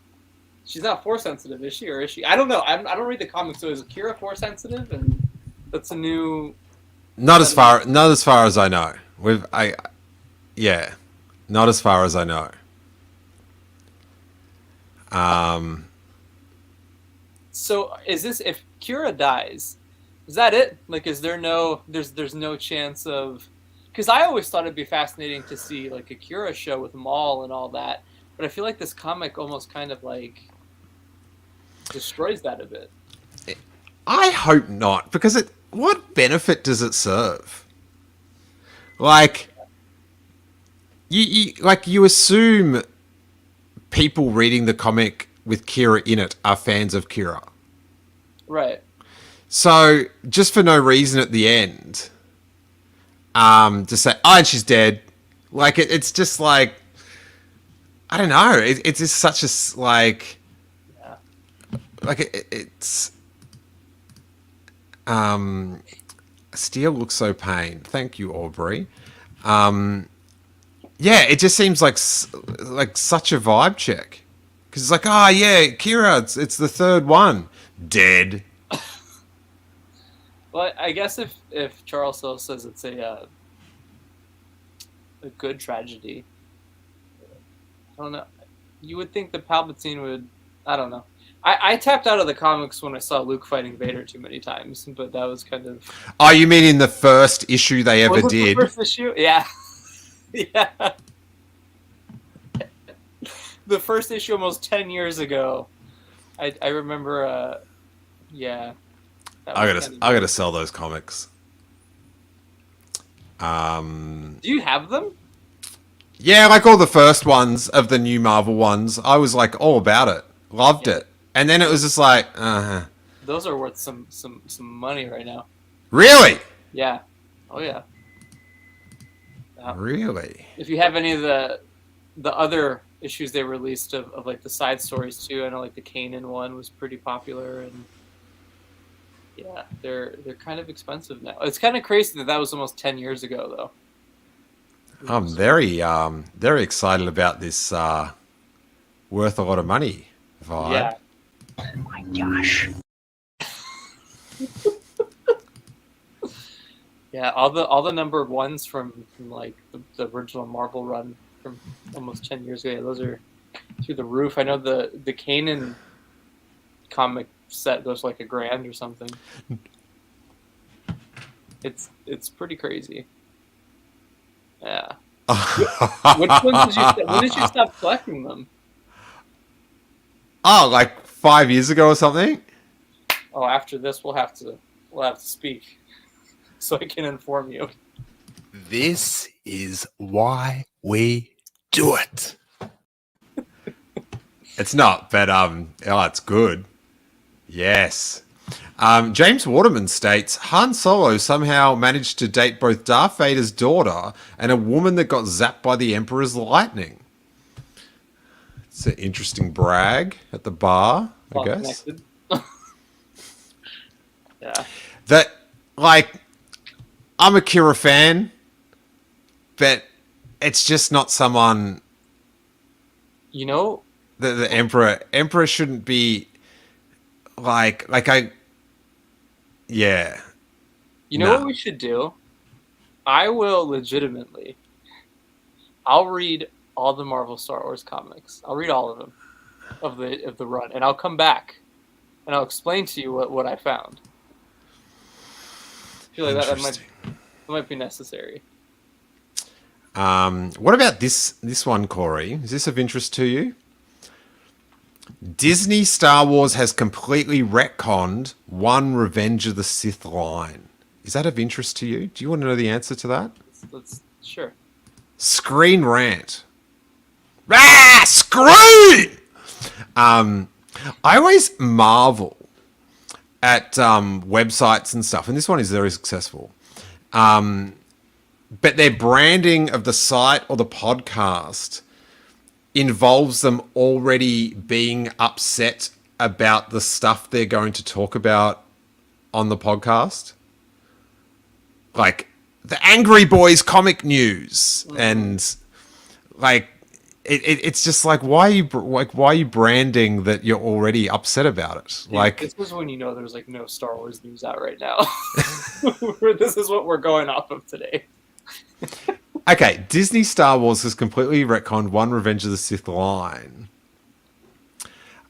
she's not force sensitive, is she, or is she? I don't know. I don't read the comics. So is Kira force sensitive? And that's a new. Not as far as I know. Yeah, not as far as I know. So is this, if Kira dies, is that it? Like, is there no there's no chance of? Because I always thought it'd be fascinating to see like a Kira show with Maul and all that, but I feel like this comic almost kind of like destroys that a bit. I hope not, because what benefit does it serve? Like, you assume people reading the comic with Kira in it are fans of Kira. Right. So, just for no reason at the end, to say, oh, and she's dead. Like, it's just like, I don't know. It's just such a, like, Yeah. like it's, Steele looks so pained. Thank you, Aubrey. Yeah, it just seems like such a vibe check. Because it's like, oh, yeah, Kira, it's the third one. Dead. Well, I guess if Charles Hill says it's a good tragedy, I don't know. You would think the Palpatine would. I don't know. I tapped out of the comics when I saw Luke fighting Vader too many times, but that was kind of. Oh, you mean in the first issue they ever Was it did? the first issue? Yeah. Yeah. The first issue almost 10 years ago. I remember. Yeah. I gotta sell those comics. Do you have them? Yeah, like all the first ones of the new Marvel ones, I was like all about it, loved it, and then it was just like, Those are worth some money right now. Really? Yeah. Oh yeah. Really? If you have any of the other issues they released of like the side stories too, I know like the Canon one was pretty popular, and yeah, they're kind of expensive now. It's kind of crazy that was almost 10 years ago though. I'm very excited about this worth a lot of money vibe. Yeah. Oh my gosh. Yeah, all the number ones from like the original Marvel run from almost 10 years ago. Yeah, those are through the roof. I know the Canon comic set goes like $1,000 or something. It's pretty crazy. Yeah. Which ones when did you stop collecting them? Oh, like 5 years ago or something? Oh, after this we'll have to speak so I can inform you. This is why we do it. It's not, but it's good. Yes. James Waterman states Han Solo somehow managed to date both Darth Vader's daughter and a woman that got zapped by the Emperor's lightning. It's an interesting brag at the bar, I guess. Yeah. That, like, I'm a Kira fan, but it's just not someone. You know, The Emperor shouldn't be like I. Yeah. You know what we should do? I will legitimately. I'll read all the Marvel Star Wars comics. I'll read all of them of the run, and I'll come back and I'll explain to you what I found. I feel like that might be necessary. What about this one, Corey? Is this of interest to you? Disney Star Wars has completely retconned one Revenge of the Sith line. Is that of interest to you? Do you want to know the answer to that? Let's sure. Screen rant. Screen! I always marvel at websites and stuff, and this one is very successful. But their branding of the site or the podcast involves them already being upset about the stuff they're going to talk about on the podcast. Like the Angry Boys comic news, and like it's just like why are you branding that you're already upset about it? Dude, like this is when you know there's like no Star Wars news out right now. This is what we're going off of today. Okay, Disney Star Wars has completely retconned one Revenge of the Sith line.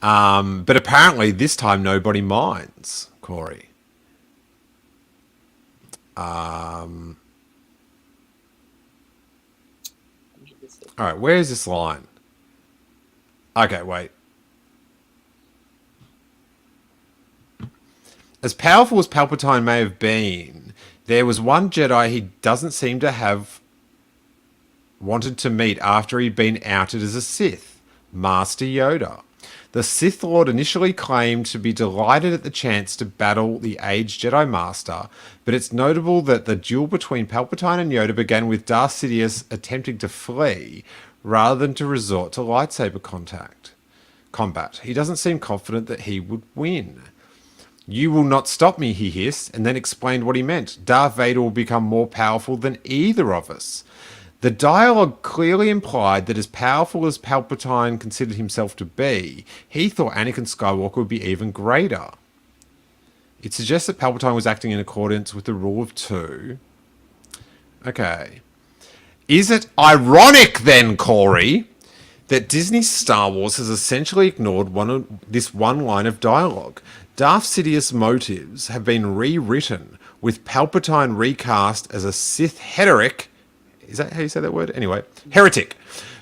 But apparently this time nobody minds, Corey. All right, where is this line? Okay, wait. As powerful as Palpatine may have been, there was one Jedi he doesn't seem to have wanted to meet after he'd been outed as a Sith, Master Yoda. The Sith Lord initially claimed to be delighted at the chance to battle the aged Jedi Master, but it's notable that the duel between Palpatine and Yoda began with Darth Sidious attempting to flee rather than to resort to lightsaber combat. He doesn't seem confident that he would win. "You will not stop me," he hissed, and then explained what he meant. "Darth Vader will become more powerful than either of us." The dialogue clearly implied that as powerful as Palpatine considered himself to be, he thought Anakin Skywalker would be even greater. It suggests that Palpatine was acting in accordance with the rule of two. Okay. Is it ironic then, Corey, that Disney's Star Wars has essentially ignored this one line of dialogue? Darth Sidious's motives have been rewritten, with Palpatine recast as a Sith heretic. Is that how you say that word? Anyway, heretic,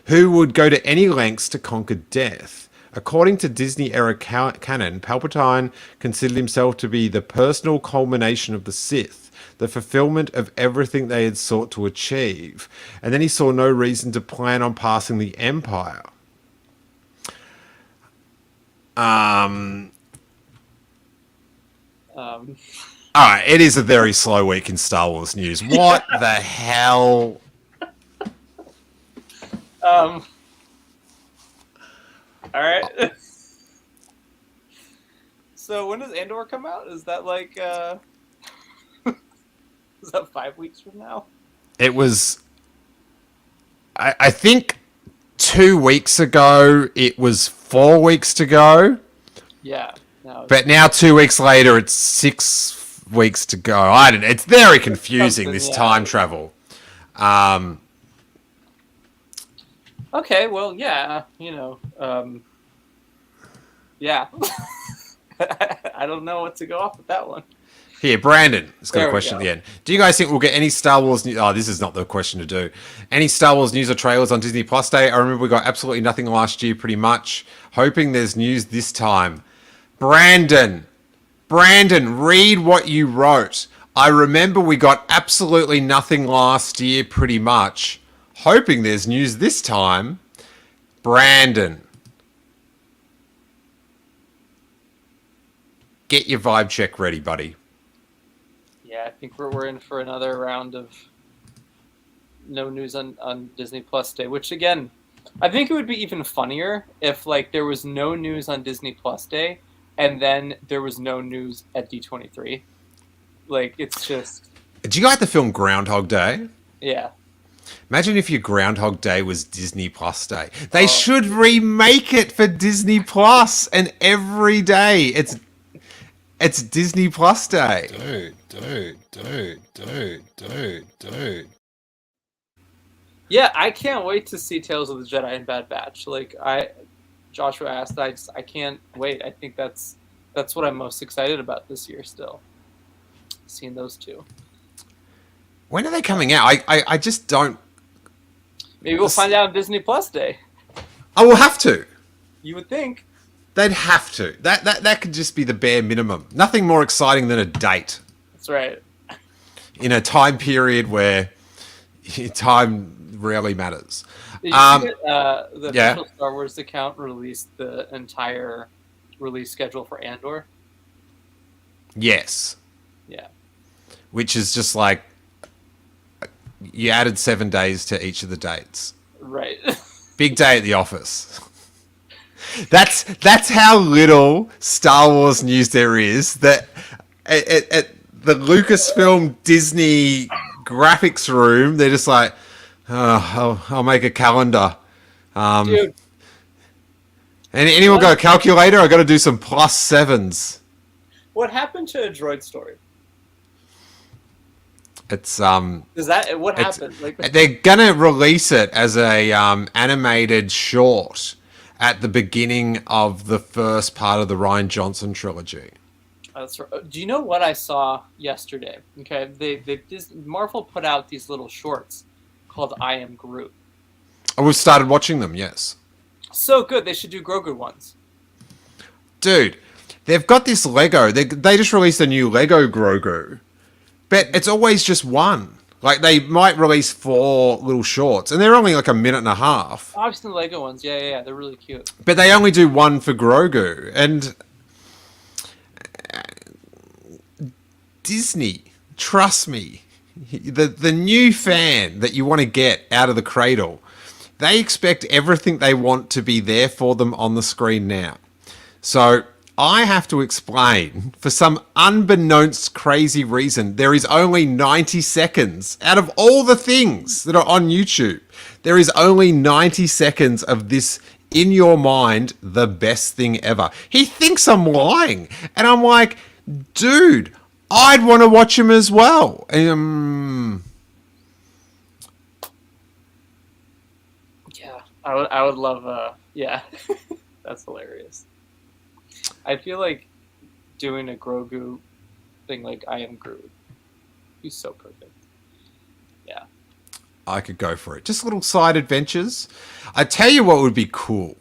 who would go to any lengths to conquer death. According to Disney-era canon, Palpatine considered himself to be the personal culmination of the Sith, the fulfillment of everything they had sought to achieve, and then he saw no reason to plan on passing the Empire. Alright, it is a very slow week in Star Wars news. What the hell? All right. So when does Andor come out? Is that like is that 5 weeks from now? It was, I think 2 weeks ago. It was 4 weeks to go. Yeah. No, But now 2 weeks later, it's 6 weeks to go. I don't know. It's very confusing, this time travel. Okay, well, yeah, yeah. I don't know what to go off with that one. Here, Brandon has got There a we question at go. the end. Do you guys think we'll get any Star Wars news? Oh, this is not the question to do. Any Star Wars news or trailers on Disney Plus Day? I remember we got absolutely nothing last year, pretty much. Hoping there's news this time. Brandon, read what you wrote. I remember we got absolutely nothing last year, pretty much. Hoping there's news this time. Brandon. Get your vibe check ready, buddy. Yeah, I think we're in for another round of no news on Disney Plus Day, which again, I think it would be even funnier if like there was no news on Disney Plus Day and then there was no news at D23. Like, it's just... Do you like the film Groundhog Day? Yeah. Imagine if your Groundhog Day was Disney Plus Day. They should remake it for Disney Plus, and every day it's Disney Plus Day. Dude. Yeah, I can't wait to see Tales of the Jedi and Bad Batch. Like, Joshua asked, I can't wait. I think that's what I'm most excited about this year still. Seeing those two. When are they coming out? I just don't... Maybe we'll find out on Disney Plus Day. I will have to. You would think. They'd have to. That could just be the bare minimum. Nothing more exciting than a date. That's right. In a time period where time rarely matters. Did you see that the yeah. official Star Wars account released the entire release schedule for Andor? Yes. Yeah. Which is just like, you added 7 days to each of the dates. Right. Big day at the office. That's how little Star Wars news there is. That at the Lucasfilm Disney graphics room, they're just like, oh, I'll make a calendar. Dude. Anyone got a calculator? I got to do some +7s. What happened to a droid story? It's Is that what happened? Like, they're gonna release it as a animated short at the beginning of the first part of the Rian Johnson trilogy. that's right. Do you know what I saw yesterday? Okay, Marvel put out these little shorts called "I Am Groot." Oh, we've started watching them. Yes, So good. They should do Grogu ones. dude, they've got this Lego. They just released a new Lego Grogu, but it's always just one. Like, they might release 4 little shorts, and they're only like a minute and a half. I've seen the Lego ones. Yeah. They're really cute. But they only do one for Grogu. And Disney, trust me, the new fan that you want to get out of the cradle, they expect everything they want to be there for them on the screen now. So I have to explain, for some unbeknownst crazy reason, there is only 90 seconds out of all the things that are on YouTube. There is only 90 seconds of this, in your mind, the best thing ever. He thinks I'm lying. And I'm like, Dude, I'd want to watch him as well. Yeah, I would love. Yeah, that's hilarious. I feel like doing a Grogu thing like I Am Groot. He's so perfect. Yeah. I could go for it. Just little side adventures. I tell you what would be cool.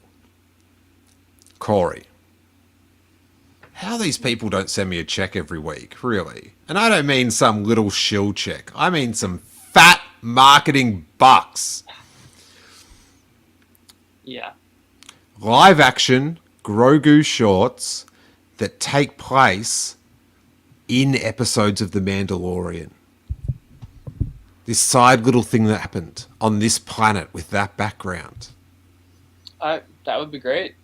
Corey. How these people don't send me a check every week, really. And I don't mean some little shill check. I mean some fat marketing bucks. Yeah. Live action Grogu shorts that take place in episodes of The Mandalorian. This side little thing that happened on this planet with that background. That would be great.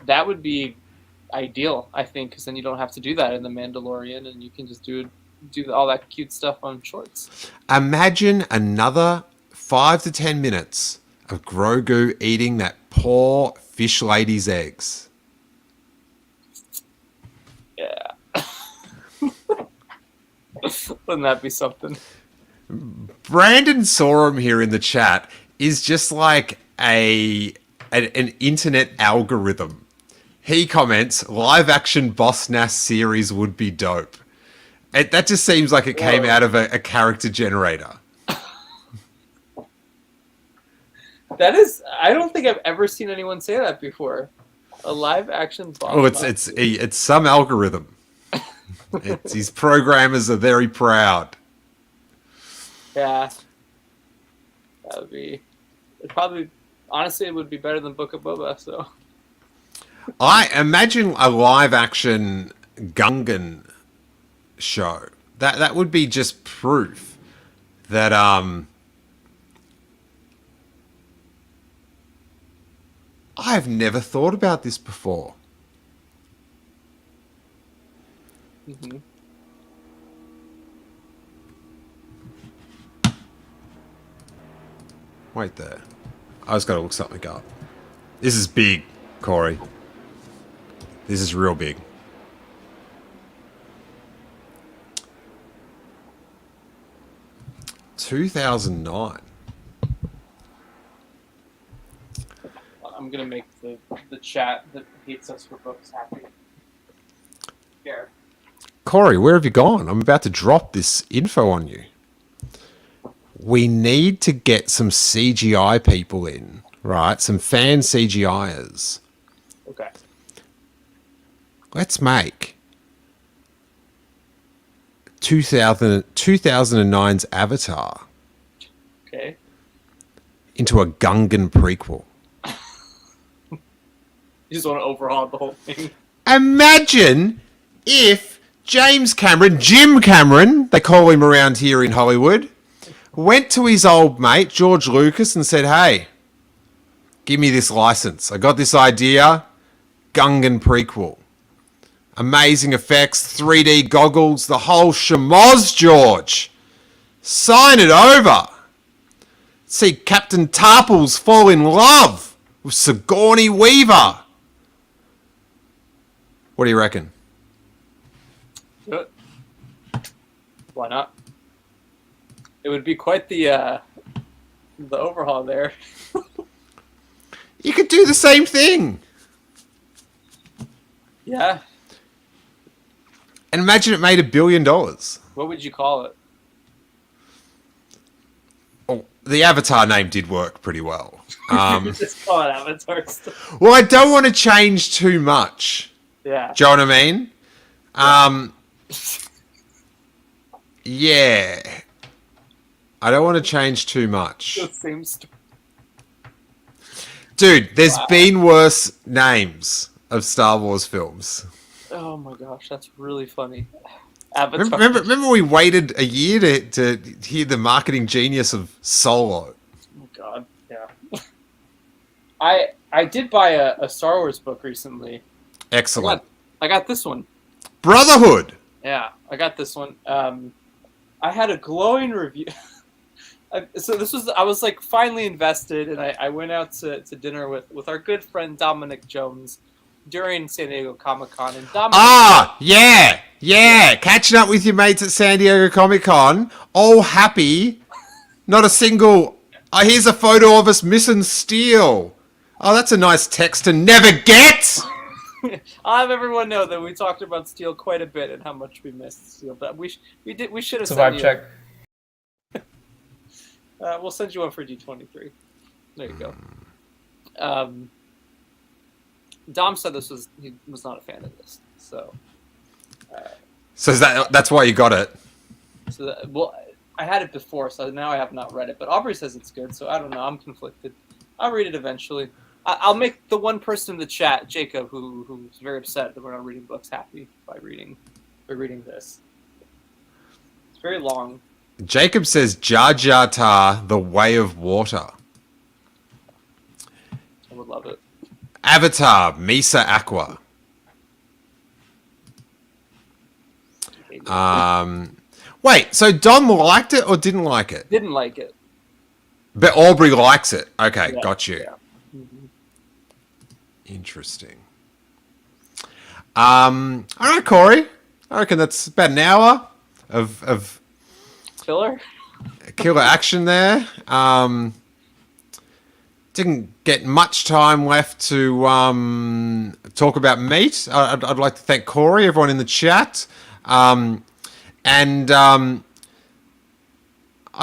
That would be ideal, I think, because then you don't have to do that in The Mandalorian, and you can just do all that cute stuff on shorts. Imagine another 5 to 10 minutes of Grogu eating that poor fish lady's eggs. Yeah. Wouldn't that be something? Brandon Sorum here in the chat is just like an internet algorithm. He comments, live action Boss Nass series would be dope. That just seems like it came out of a character generator. That is, I don't think I've ever seen anyone say that before. A live action Boss. Oh, it's some algorithm. His programmers are very proud. Yeah. That would be... Honestly, it would be better than Book of Boba, so... I imagine a live-action Gungan show. That would be just proof that I've never thought about this before. Mm-hmm. Wait there. I just got to look something up. This is big, Corey. This is real big. $2009. I'm gonna make the chat that hates us for books happy. Here. Corey, where have you gone? I'm about to drop this info on you. We need to get some CGI people in, right? Some fan CGIers. Okay. Let's make 2009's Avatar Okay. into a Gungan prequel. You just want to overhaul the whole thing. Imagine if Jim Cameron, they call him around here in Hollywood, went to his old mate, George Lucas, and said, hey, give me this license. I got this idea, Gungan prequel. Amazing effects, 3D goggles, the whole shamoz, George. Sign it over. See Captain Tarples fall in love with Sigourney Weaver. What do you reckon? Do it. Why not? It would be quite the overhaul there. You could do the same thing. Yeah. And imagine it made $1 billion. What would you call it? Oh, the Avatar name did work pretty well. Just call it Avatar stuff. Well, I don't want to change too much. Yeah. Do you know what I mean? Yeah. I don't want to change too much. The same story. Dude, there's been worse names of Star Wars films. Oh my gosh, that's really funny. Avatar. Remember we waited a year to hear the marketing genius of Solo. Oh god, yeah. I did buy a Star Wars book recently. Excellent. I got this one. Brotherhood. Yeah, I got this one. I had a glowing review. So I was like finally invested, and I went out to dinner with our good friend Dominic Jones, during San Diego Comic-Con, and Dom. Yeah. Catching up with your mates at San Diego Comic-Con, all happy. Not a single. Oh, here's a photo of us missing Steele. Oh, that's a nice text to never get. I'll have everyone know that we talked about Steele quite a bit and how much we missed Steele. But we should have It's a vibe check. We'll send you one for D23. There you go. Dom said he was not a fan of this, so. So that's why you got it. Well, I had it before, so now I have not read it. But Aubrey says it's good, so I don't know. I'm conflicted. I'll read it eventually. I'll make the one person in the chat, Jacob, who's very upset that we're not reading books, happy by reading this. It's very long. Jacob says Jar Jar Tar, The Way of Water. I would love it. Avatar, Misa Aqua. Wait, so Dom liked it or didn't like it? Didn't like it. But Aubrey likes it. Okay, yeah, got you. Yeah. Mm-hmm. Interesting. All right, Corey. I reckon that's about an hour of killer action there. Didn't get much time left to talk about meat. I'd like to thank Corey, everyone in the chat, and I'd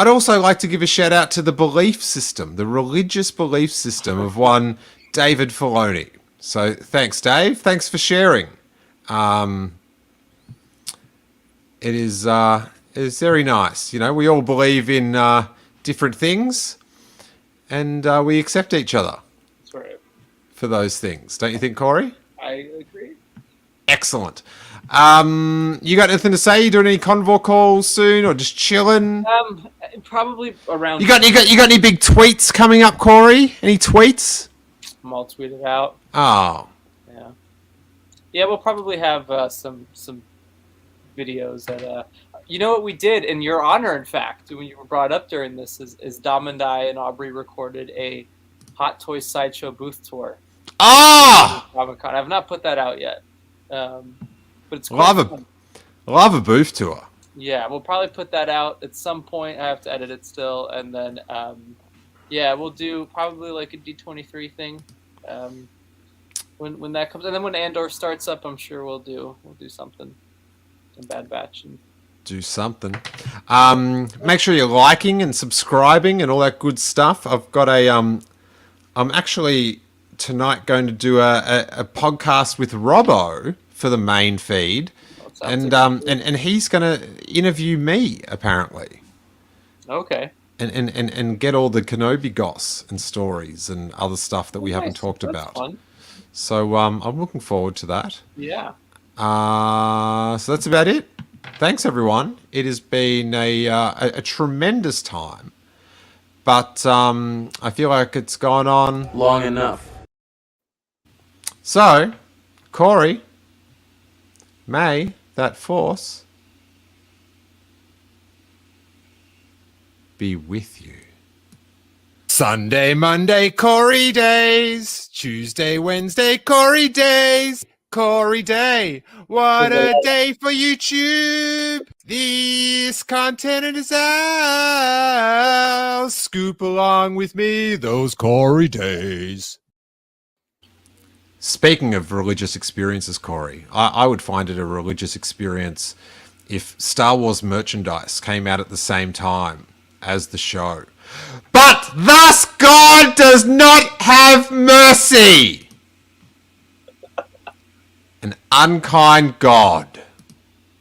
also like to give a shout out to the belief system, the religious belief system of one David Filoni. So thanks, Dave. Thanks for sharing. It is very nice. You know, we all believe in different things, and we accept each other. That's right. For those things. Don't you think, Corey? I agree. Excellent. You got anything to say? You doing any convo calls soon, or just chilling? Probably around. You got any big tweets coming up, Corey? Any tweets? I'm all tweeted out. Oh. Yeah, we'll probably have some videos that. You know what we did in your honor, in fact, when you were brought up during this, is Dom and I and Aubrey recorded a Hot Toys Sideshow booth tour. Comic-Con. I have not put that out yet. But it's quite fun. Love a booth tour. Yeah, we'll probably put that out at some point. I have to edit it still, and then we'll do probably like a D23 thing when that comes, and then when Andor starts up, I'm sure we'll do something in Bad Batch and do something. Make sure you're liking and subscribing and all that good stuff. I've got I'm actually tonight going to do a podcast with Robbo for the main feed, and he's going to interview me apparently. Okay. And get all the Kenobi goss and stories and other stuff that we haven't talked about. Fun. So I'm looking forward to that. Yeah. So that's about it. Thanks everyone. It has been a tremendous time, but I feel like it's gone on long enough. So, Corey, may that force be with you. Sunday, Monday, Corey days. Tuesday, Wednesday, Corey days. Corey Day. What a day for YouTube. This content is ours. Scoop along with me those Corey days. Speaking of religious experiences, Corey, I would find it a religious experience if Star Wars merchandise came out at the same time as the show. But thus God does not have mercy. An unkind God.